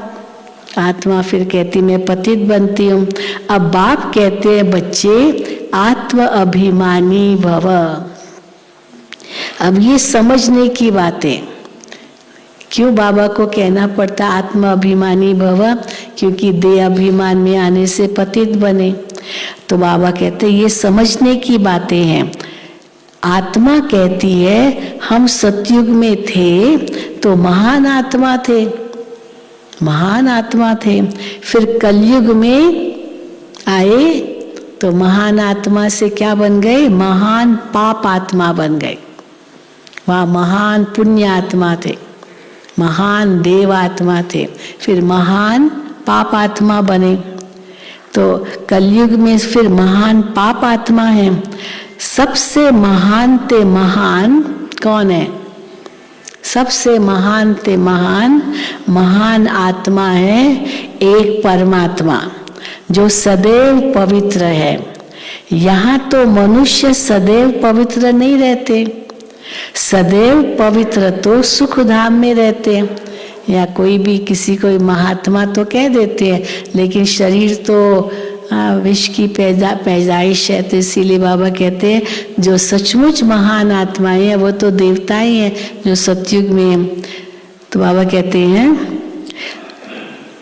आत्मा फिर कहती मैं पतित बनती हूँ। अब बाप कहते हैं बच्चे आत्म अभिमानी भव। अब ये समझने की बातें, क्यों बाबा को कहना पड़ता आत्म अभिमानी भव, क्योंकि देह अभिमान में आने से पतित बने। तो बाबा कहते ये समझने की बातें हैं। आत्मा कहती है हम सतयुग में थे तो महान आत्मा थे, महान आत्मा थे, फिर कलयुग में आए तो महान आत्मा से क्या बन गए, महान पाप आत्मा बन गए। वहाँ महान पुण्य आत्मा थे, महान देव आत्मा थे, फिर महान पाप आत्मा बने। तो कलयुग में फिर महान पाप आत्मा है। सबसे महान ते महान कौन है, सबसे महान ते महान, महान आत्मा है एक परमात्मा जो सदैव पवित्र है। यहाँ तो मनुष्य सदैव पवित्र नहीं रहते, सदैव पवित्र तो सुख धाम में रहते हैं। या कोई भी किसी को महात्मा तो कह देते हैं, लेकिन शरीर तो विश्व की पैदाइश है। तो इसीलिए बाबा कहते हैं जो सचमुच महान आत्माएं हैं वो तो देवताएं हैं जो सतयुग में हैं। तो बाबा कहते हैं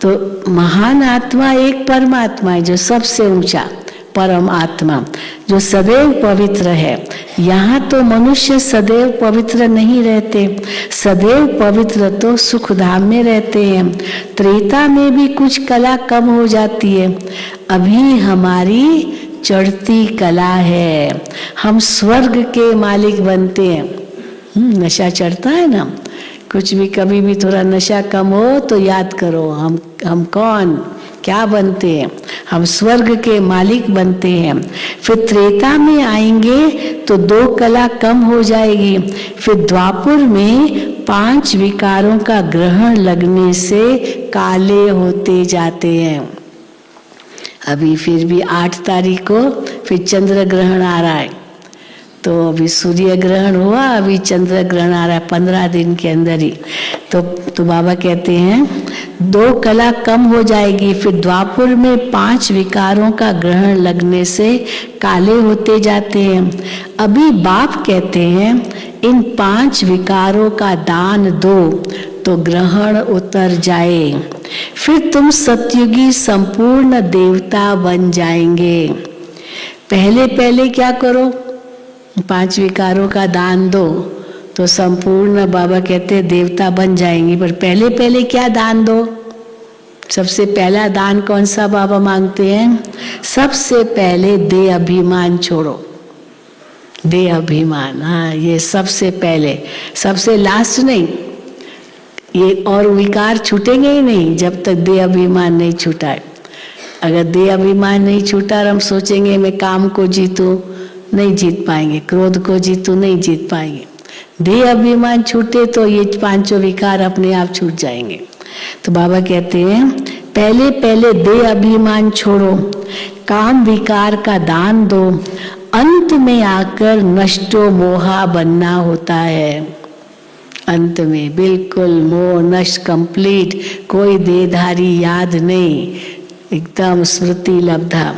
तो महान आत्मा एक परमात्मा है जो सबसे ऊंचा परम आत्मा, जो सदैव पवित्र है। यहाँ तो मनुष्य सदैव पवित्र नहीं रहते, सदैव पवित्र तो सुखधाम में रहते हैं। त्रेता में भी कुछ कला कम हो जाती है, अभी हमारी चढ़ती कला है, हम स्वर्ग के मालिक बनते हैं। नशा चढ़ता है ना, कुछ भी कभी भी थोड़ा नशा कम हो तो याद करो हम कौन क्या बनते हैं, हम स्वर्ग के मालिक बनते हैं। फिर त्रेता में आएंगे तो 2 कला कम हो जाएगी, फिर द्वापर में 5 विकारों का ग्रहण लगने से काले होते जाते हैं। अभी फिर भी 8 तारीख को फिर चंद्र ग्रहण आ रहा है, तो अभी सूर्य ग्रहण हुआ, अभी चंद्र ग्रहण आ रहा है 15 दिन के अंदर ही। तो बाबा कहते हैं 2 कला कम हो जाएगी, फिर द्वापर में 5 विकारों का ग्रहण लगने से काले होते जाते हैं। अभी बाप कहते हैं इन 5 विकारों का दान दो तो ग्रहण उतर जाए, फिर तुम सतयुगी संपूर्ण देवता बन जाएंगे। पहले पहले क्या करो, 5 विकारों का दान दो तो संपूर्ण बाबा कहते देवता बन जाएंगे। पर पहले पहले क्या दान दो, सबसे पहला दान कौन सा बाबा मांगते हैं? सबसे पहले दे अभिमान छोड़ो, दे अभिमान। हाँ, ये सबसे पहले, सबसे लास्ट नहीं। ये और विकार छूटेंगे ही नहीं जब तक दे अभिमान नहीं छूटा है। अगर दे अभिमान नहीं छूटा और हम सोचेंगे मैं काम को जीतूं, नहीं जीत पाएंगे, क्रोध को जीतूं, नहीं जीत पाएंगे। दे अभिमान छूटे तो ये 5 विकार अपने आप छूट जाएंगे। तो बाबा कहते हैं पहले पहले दे अभिमान छोड़ो, काम विकार का दान दो, अंत में आकर नष्टो मोहा बनना होता है। अंत में बिल्कुल मोह नष्ट कंप्लीट, कोई देहधारी याद नहीं, एकदम स्मृति लब्धा।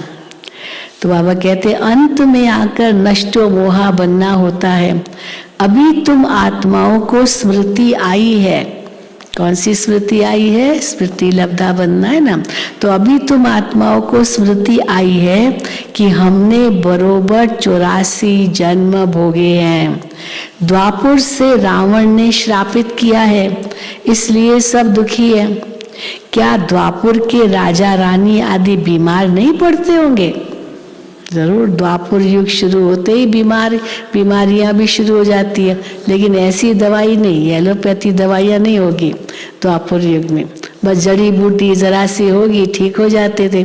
तो बाबा कहते अंत में आकर नष्टो मोहा बनना होता है। अभी तुम आत्माओं को स्मृति आई है, कौन सी स्मृति आई है? स्मृति लब्धा बनना है ना। तो अभी तुम आत्माओं को स्मृति आई है कि हमने बरोबर 84 जन्म भोगे हैं। द्वापर से रावण ने श्रापित किया है, इसलिए सब दुखी है। क्या द्वापर के राजा रानी आदि बीमार नहीं पड़ते होंगे? जरूर, द्वापर युग शुरू होते ही बीमारियां भी शुरू हो जाती है, लेकिन ऐसी दवाई नहीं, एलोपैथी दवाइयां नहीं होगी द्वापर युग में। बस जड़ी बूटी जरा सी होगी, ठीक हो जाते थे।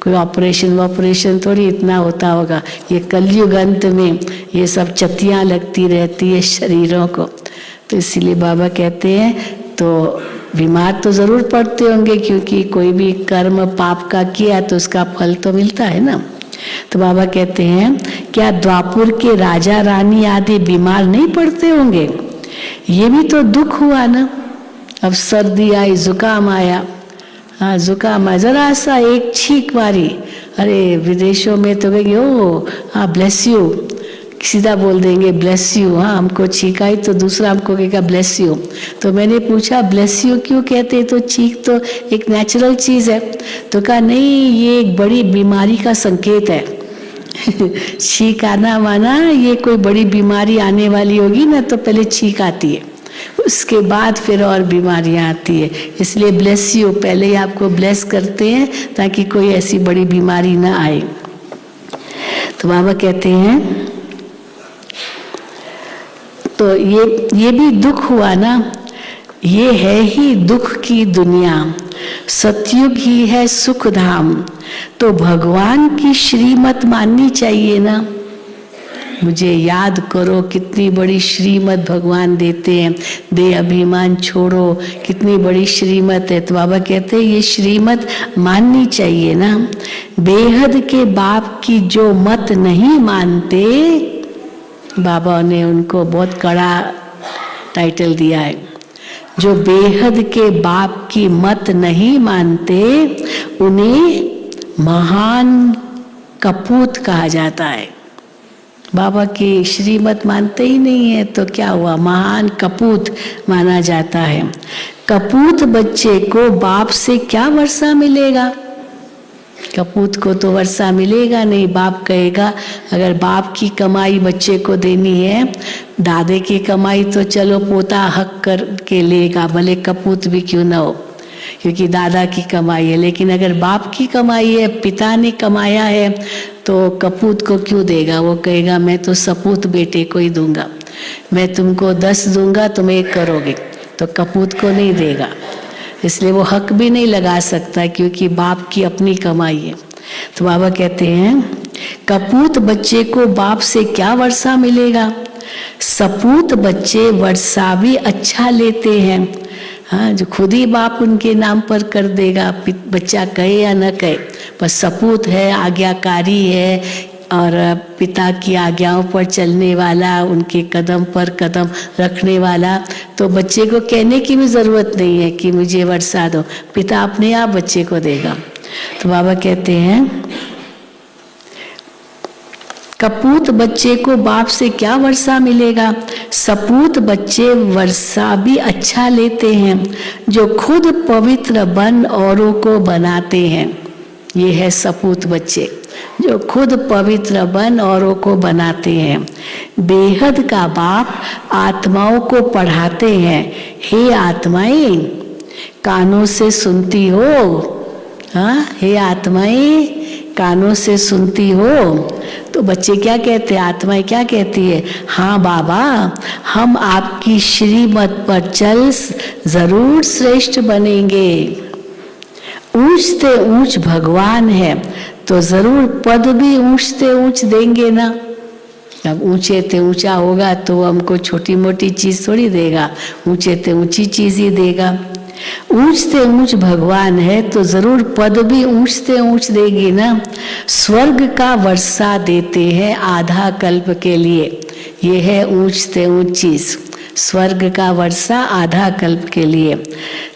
कोई ऑपरेशन थोड़ी इतना होता होगा। ये कलयुग अंत में ये सब चतियां लगती रहती है शरीरों को। तो इसीलिए बाबा कहते हैं तो बीमार तो जरूर पड़ते होंगे, क्योंकि कोई भी कर्म पाप का किया तो उसका फल तो मिलता है ना। तो बाबा कहते हैं क्या द्वापर के राजा रानी आदि बीमार नहीं पड़ते होंगे? ये भी तो दुख हुआ ना। अब सर्दी आई, जुकाम आया, हाँ जुकाम आया, जरा सा एक छींक मारी, अरे विदेशों में तो कहेंगे ओ हाँ ब्लेस यू, सीधा बोल देंगे ब्लेस यू। हाँ, हमको छींक आई तो दूसरा हमको कहेगा ब्लेस यू। तो मैंने पूछा ब्लेस यू क्यों कहते? तो छींक तो एक नेचुरल चीज है। तो कहा नहीं, ये एक बड़ी बीमारी का संकेत है। छींक आना माना ये कोई बड़ी बीमारी आने वाली होगी ना, तो पहले छींक आती है, उसके बाद फिर और बीमारियां आती है। इसलिए ब्लेस यू, पहले ही आपको ब्लेस करते हैं ताकि कोई ऐसी बड़ी बीमारी ना आए। तो बाबा कहते हैं तो ये भी दुख हुआ ना, ये है ही दुख की दुनिया, सतयुग ही है सुख धाम। तो भगवान की श्रीमत माननी चाहिए ना। मुझे याद करो कितनी बड़ी श्रीमत भगवान देते हैं, दे अभिमान छोड़ो, कितनी बड़ी श्रीमत है। तो बाबा कहते हैं ये श्रीमत माननी चाहिए ना। बेहद के बाप की जो मत नहीं मानते, बाबा ने उनको बहुत कड़ा टाइटल दिया है, जो बेहद के बाप की मत नहीं मानते उन्हें महान कपूत कहा जाता है। बाबा की श्रीमत मानते ही नहीं है तो क्या हुआ? महान कपूत माना जाता है। कपूत बच्चे को बाप से क्या वर्षा मिलेगा? कपूत को तो वर्षा मिलेगा नहीं। बाप कहेगा अगर बाप की कमाई बच्चे को देनी है, दादे की कमाई तो चलो पोता हक कर के लेगा, भले कपूत भी क्यों ना हो, क्योंकि दादा की कमाई है। लेकिन अगर बाप की कमाई है, पिता ने कमाया है, तो कपूत को क्यों देगा? वो कहेगा मैं तो सपूत बेटे को ही दूंगा, मैं तुमको 10 दूंगा तुम 1 करोगे, तो कपूत को नहीं देगा। इसलिए वो हक भी नहीं लगा सकता, क्योंकि बाप की अपनी कमाई है। तो बाबा कहते हैं कपूत बच्चे को बाप से क्या वर्षा मिलेगा? सपूत बच्चे वर्षा भी अच्छा लेते हैं। हाँ, जो खुद ही बाप उनके नाम पर कर देगा, बच्चा कहे या न कहे, पर सपूत है, आज्ञाकारी है और पिता की आज्ञाओं पर चलने वाला, उनके कदम पर कदम रखने वाला, तो बच्चे को कहने की भी जरूरत नहीं है कि मुझे वर्षा दो, पिता अपने आप बच्चे को देगा। तो बाबा कहते हैं कपूत बच्चे को बाप से क्या वर्षा मिलेगा? सपूत बच्चे वर्षा भी अच्छा लेते हैं, जो खुद पवित्र बन औरों को बनाते हैं। ये है सपूत बच्चे जो खुद पवित्र बन औरों को बनाते हैं। बेहद का बाप आत्माओं को पढ़ाते हैं, हे आत्माएं कानों से सुनती हो। हाँ, हे आत्माएं कानों से सुनती हो। तो बच्चे क्या कहते हैं, आत्माएं क्या कहती है? हाँ बाबा, हम आपकी श्रीमत पर चल जरूर श्रेष्ठ बनेंगे। ऊंच से ऊंच भगवान है तो जरूर पद भी ऊंच से ऊंच देंगे ना। अब ऊंचे से ऊंचा होगा तो हमको छोटी मोटी चीज थोड़ी देगा, ऊंचे से ऊंची चीज ही देगा। ऊंच से ऊंच भगवान है तो जरूर पद भी ऊंच से ऊंच देगी ना। स्वर्ग का वर्षा देते हैं आधा कल्प के लिए, ये है ऊंच से ऊंच चीज, स्वर्ग का वर्षा आधा कल्प के लिए।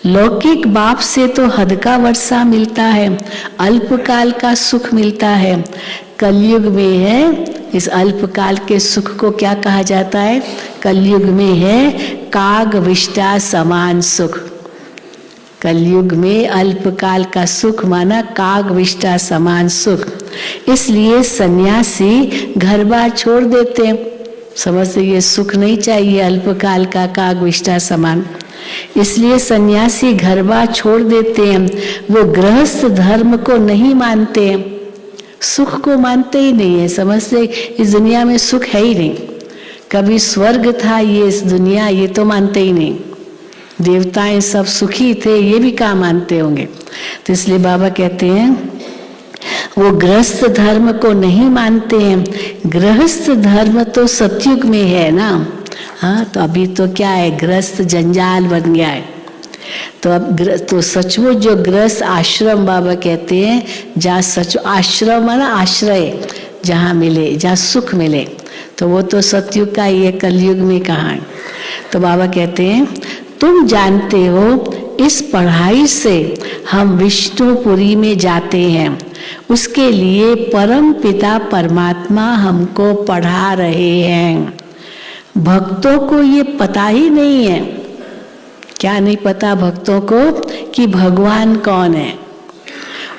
लौकिक बाप से तो हद का वर्षा मिलता है, अल्पकाल का सुख मिलता है। कलयुग में है, इस अल्पकाल के सुख को क्या कहा जाता है? कलयुग में है काग विष्टा समान सुख। कलयुग में अल्पकाल का सुख माना काग विष्टा समान सुख। इसलिए सन्यासी घर बार छोड़ देते हैं, समझते ये सुख नहीं चाहिए अल्पकाल का काग विष्टा समान। इसलिए सन्यासी घर बार छोड़ देते हैं, वो गृहस्थ धर्म को नहीं मानते हैं, सुख को मानते ही नहीं है, समझते इस दुनिया में सुख है ही नहीं। कभी स्वर्ग था ये इस दुनिया, ये तो मानते ही नहीं। देवताएं सब सुखी थे, ये भी कहाँ मानते होंगे। तो इसलिए बाबा कहते हैं वो गृहस्थ धर्म को नहीं मानते हैं। गृहस्थ धर्म तो सतयुग में है ना। हाँ, तो अभी तो क्या है, गृहस्थ जंजाल बन गया है। तो अब तो सचमुच जो गृहस्थ आश्रम बाबा कहते हैं, जहाँ सच आश्रम है ना, आश्रय जहाँ मिले, जहाँ सुख मिले, तो वो तो सतयुग का ही है, कलयुग में कहाँ है। तो बाबा कहते हैं तुम जानते हो इस पढ़ाई से हम विष्णुपुरी में जाते हैं, उसके लिए परम पिता परमात्मा हमको पढ़ा रहे हैं। भक्तों को ये पता ही नहीं है। क्या नहीं पता भक्तों को कि भगवान कौन है,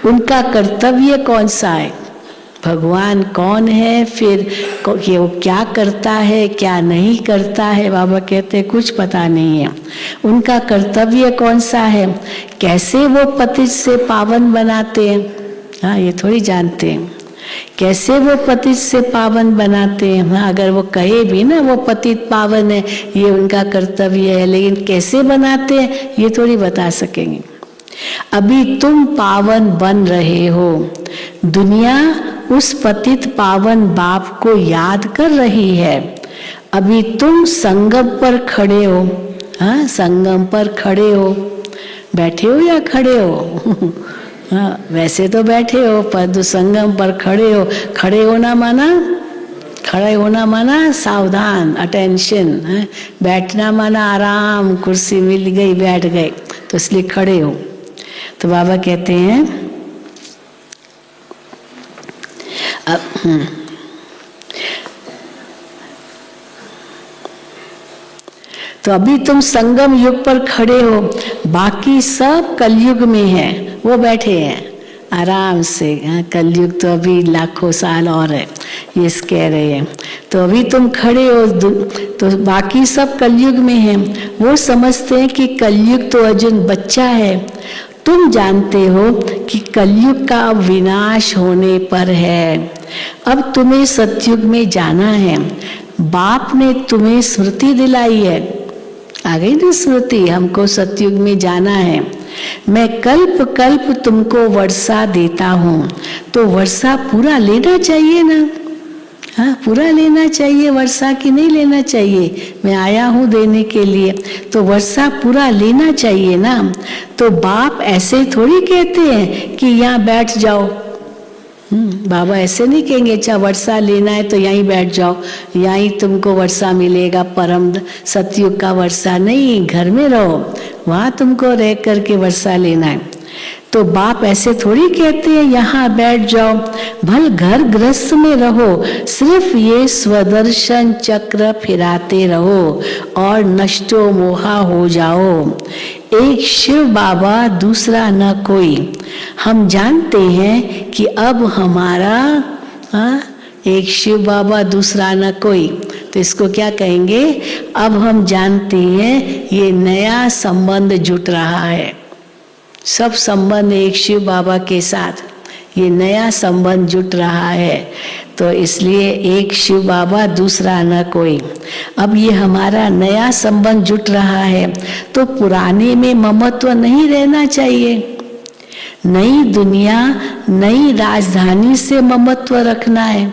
उनका कर्तव्य कौन सा है, भगवान कौन है, फिर वो क्या करता है क्या नहीं करता है। बाबा कहते हैं कुछ पता नहीं है। उनका कर्तव्य कौन सा है, कैसे वो पतित से पावन बनाते हैं, हाँ ये थोड़ी जानते हैं। कैसे वो पतित से पावन बनाते हैं, हाँ अगर वो कहे भी ना वो पतित पावन है, ये उनका कर्तव्य है, लेकिन कैसे बनाते हैं ये थोड़ी बता सकेंगे। अभी तुम पावन बन रहे हो, दुनिया उस पतित पावन बाप को याद कर रही है। अभी तुम संगम पर खड़े हो, हाँ संगम पर खड़े हो, बैठे हो या खड़े हो हाँ वैसे तो बैठे हो, पर संगम पर खड़े हो। खड़े होना माना, खड़े होना माना सावधान, अटेंशन है। बैठना माना आराम, कुर्सी मिल गई बैठ गए, तो इसलिए खड़े हो। तो बाबा कहते हैं तो अभी तुम संगम युग पर खड़े हो, बाकी सब कलयुग में है, वो बैठे हैं। आराम से। कलयुग तो अभी लाखों साल और है, ये कह रहे हैं। तो अभी तुम खड़े हो, तो बाकी सब कलयुग में हैं। वो समझते हैं कि कलयुग तो अर्जुन बच्चा है। तुम जानते हो कि कलयुग का अब विनाश होने पर है। अब तुम्हें सतयुग में जाना है। बाप ने तुम्हें स्मृति दिलाई है। आ गई ना स्मृति, हमको सतयुग में जाना है। मैं कल्प कल्प तुमको वर्षा देता हूँ, तो वर्षा पूरा लेना चाहिए ना। हाँ, पूरा लेना चाहिए वर्षा, की नहीं लेना चाहिए। मैं आया हूँ देने के लिए, तो वर्षा पूरा लेना चाहिए ना। तो बाप ऐसे थोड़ी कहते हैं कि यहाँ बैठ जाओ। बाबा ऐसे नहीं कहेंगे, अच्छा वर्षा लेना है तो यहीं बैठ जाओ, यहीं तुमको वर्षा मिलेगा, परम सतयुग का वर्षा नहीं, घर में रहो, वहाँ तुमको रह करके वर्षा लेना है। तो बाप ऐसे थोड़ी कहते हैं यहाँ बैठ जाओ। भल घर गृहस्थ में रहो, सिर्फ ये स्वदर्शन चक्र फिराते रहो और नष्टो मोहा हो जाओ। एक शिव बाबा दूसरा न कोई। हम जानते हैं कि अब हमारा एक शिव बाबा दूसरा न कोई, तो इसको क्या कहेंगे? अब हम जानते हैं ये नया संबंध जुट रहा है। सब संबंध एक शिव बाबा के साथ, ये नया संबंध जुट रहा है। तो इसलिए एक शिव बाबा दूसरा न कोई। अब ये हमारा नया संबंध जुट रहा है, तो पुराने में ममत्व नहीं रहना चाहिए। नई दुनिया, नई राजधानी से ममत्व रखना है।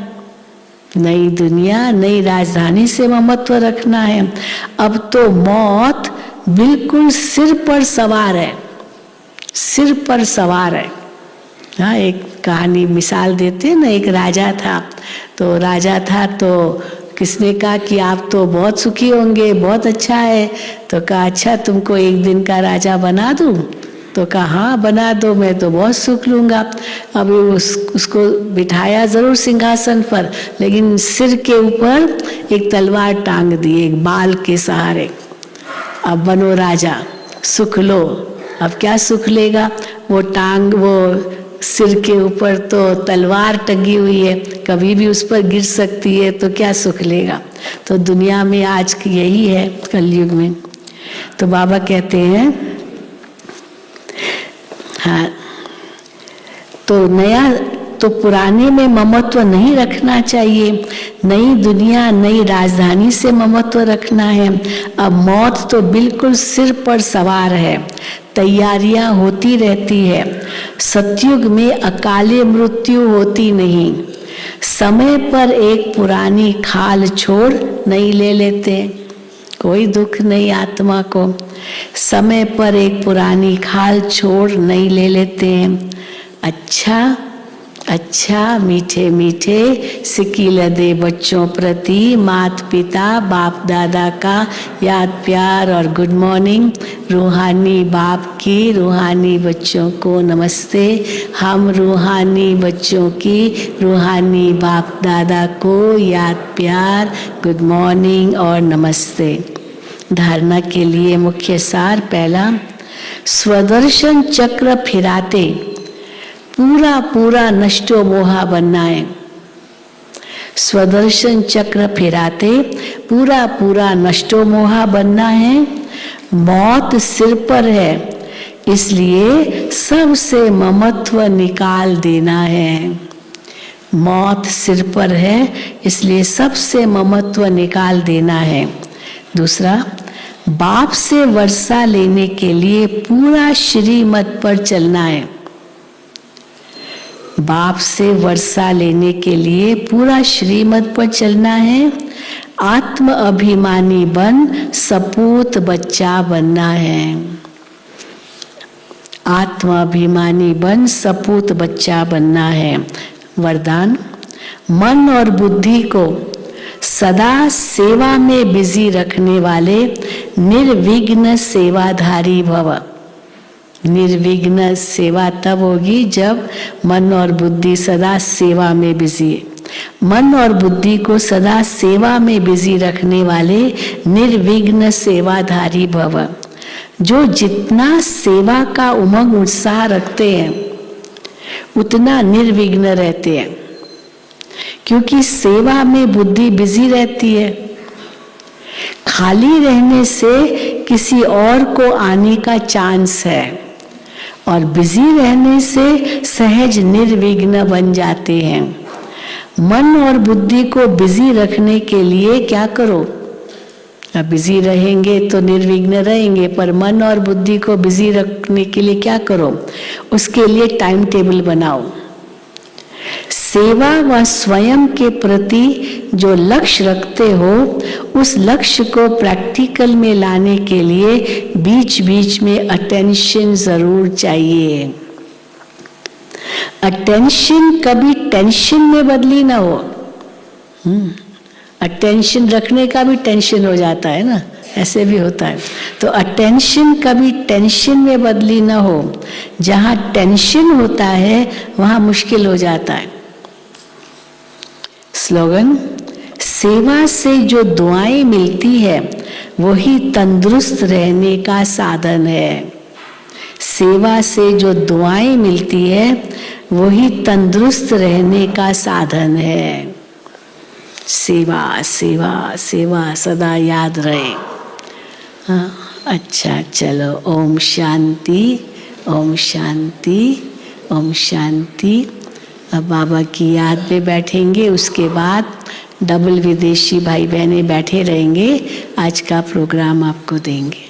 नई दुनिया, नई राजधानी से ममत्व रखना है। अब तो मौत बिल्कुल सिर पर सवार है, सिर पर सवार है। हाँ, एक कहानी मिसाल देते हैं ना, एक राजा था। तो राजा था तो किसने कहा कि आप तो बहुत सुखी होंगे, बहुत अच्छा है। तो कहा अच्छा तुमको एक दिन का राजा बना दूं? तो कहा हाँ बना दो, मैं तो बहुत सुख लूँगा। अब उसको बिठाया जरूर सिंहासन पर, लेकिन सिर के ऊपर एक तलवार टांग दी, एक बाल के सहारे। अब बनो राजा, सुख लो। अब क्या सुख लेगा? वो टांग, वो सिर के ऊपर तो तलवार टंगी हुई है, कभी भी उस पर गिर सकती है, तो क्या सुख लेगा? तो दुनिया में आज यही है, कलयुग में। तो बाबा कहते हैं हाँ, तो नया, तो पुराने में ममत्व नहीं रखना चाहिए। नई दुनिया, नई राजधानी से ममत्व रखना है। अब मौत तो बिल्कुल सिर पर सवार है, तैयारियां होती रहती है। सतयुग में अकाले मृत्यु होती नहीं। समय पर एक पुरानी खाल छोड़ नहीं ले लेते, कोई दुख नहीं आत्मा को। समय पर एक पुरानी खाल छोड़ नहीं ले लेते हैं। अच्छा अच्छा मीठे मीठे सिकील दे बच्चों प्रति माता पिता बाप दादा का याद प्यार और गुड मॉर्निंग। रूहानी बाप की रूहानी बच्चों को नमस्ते। हम रूहानी बच्चों की रूहानी बाप दादा को याद प्यार, गुड मॉर्निंग और नमस्ते। धारणा के लिए मुख्य सार पहला, स्वदर्शन चक्र फिराते पूरा पूरा नष्टो मोहा बनना है। स्वदर्शन चक्र फिराते पूरा पूरा नष्टो मोहा बनना है। मौत सिर पर है, इसलिए सबसे ममत्व निकाल देना है। मौत सिर पर है, इसलिए सबसे ममत्व निकाल देना है। दूसरा, बाप से वर्षा लेने के लिए पूरा श्रीमत पर चलना है। बाप से वर्षा लेने के लिए पूरा श्रीमत पर चलना है। आत्म अभिमानी बन सपूत बच्चा बनना है। आत्म अभिमानी बन सपूत बच्चा बनना है। वरदान, मन और बुद्धि को सदा सेवा में बिजी रखने वाले निर्विघ्न सेवाधारी भव। निर्विघ्न सेवा तब होगी जब मन और बुद्धि सदा सेवा में बिजी है। मन और बुद्धि को सदा सेवा में बिजी रखने वाले निर्विघ्न सेवाधारी भव। जो जितना सेवा का उमंग उत्साह रखते हैं, उतना निर्विघ्न रहते हैं, क्योंकि सेवा में बुद्धि बिजी रहती है। खाली रहने से किसी और को आने का चांस है, और बिजी रहने से सहज निर्विघ्न बन जाते हैं। मन और बुद्धि को बिजी रखने के लिए क्या करो? अब बिजी रहेंगे तो निर्विघ्न रहेंगे, पर मन और बुद्धि को बिजी रखने के लिए क्या करो? उसके लिए टाइम टेबल बनाओ। सेवा व स्वयं के प्रति जो लक्ष्य रखते हो, उस लक्ष्य को प्रैक्टिकल में लाने के लिए बीच बीच में अटेंशन जरूर चाहिए। अटेंशन कभी टेंशन में बदली ना हो। अटेंशन रखने का भी टेंशन हो जाता है ना, ऐसे भी होता है। तो अटेंशन कभी टेंशन में बदली ना हो। जहां टेंशन होता है वहां मुश्किल हो जाता है। स्लोगन: सेवा से जो दुआएं मिलती है वही तंदुरुस्त रहने का साधन है। सेवा से जो दुआएं मिलती है वही तंदुरुस्त रहने का साधन है। सेवा सेवा सेवा सदा याद रहे। हाँ, अच्छा, चलो। ओम शांति, ओम शांति, ओम शांति। अब बाबा की याद में बैठेंगे, उसके बाद डबल विदेशी भाई बहनें बैठे रहेंगे, आज का प्रोग्राम आपको देंगे।